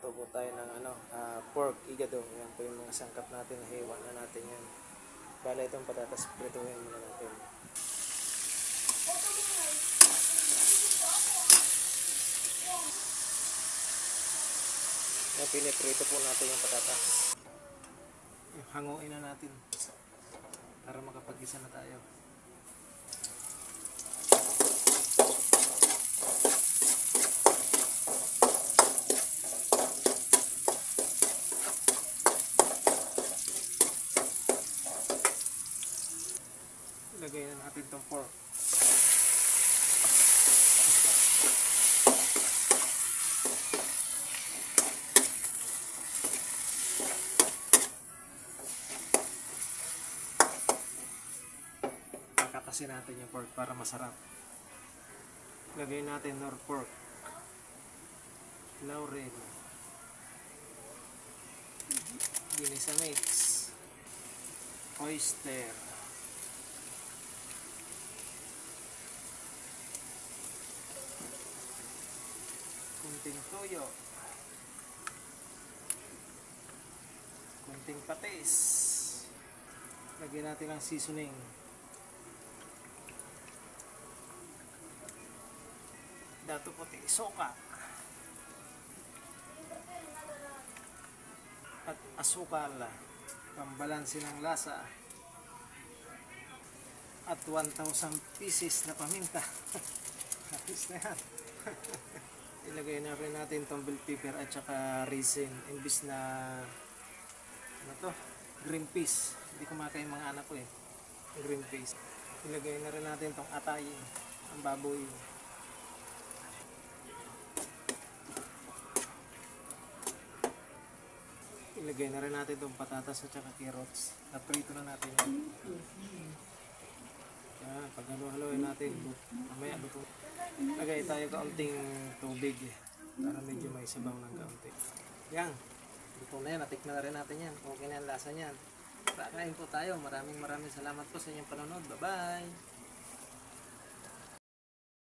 Magluto po tayo ng pork igado. Yan po yung mga sangkap natin. Hiwa na natin yan. Bala itong patatas, prituhin muna natin. Yan, piniprito po natin yung patatas. Hanguin na natin para makapag-isa na tayo. Ilagay na natin itong pork. Kakatasin natin yung pork para masarap. Ilagay natin nor pork, laurel, ginisa mix, oyster, kunting toyo, kunting patis. Lagyan natin ang seasoning. Dato puti, soka, at asukal, pambalansin ng lasa, at 1,000 pieces na paminta. Tapos na yan. Ilagay na rin natin itong bell pepper at saka raisin. Imbis na green peas. Hindi kumakain mga anak ko green peas. Ilagay na rin natin itong atay, ang baboy. Ilagay na rin natin itong patatas at saka carrots. Naprito na natin yan. Yan, paghalo-haloin natin. Mamaya luto. Lagay tayo kaunting tubig para medyo may sabaw ng kaunti. Yan. Luto na yan. Natikman na rin natin yan. Okay na yung lasa niyan. Kain po tayo. Maraming salamat po sa inyong panonood. Bye-bye!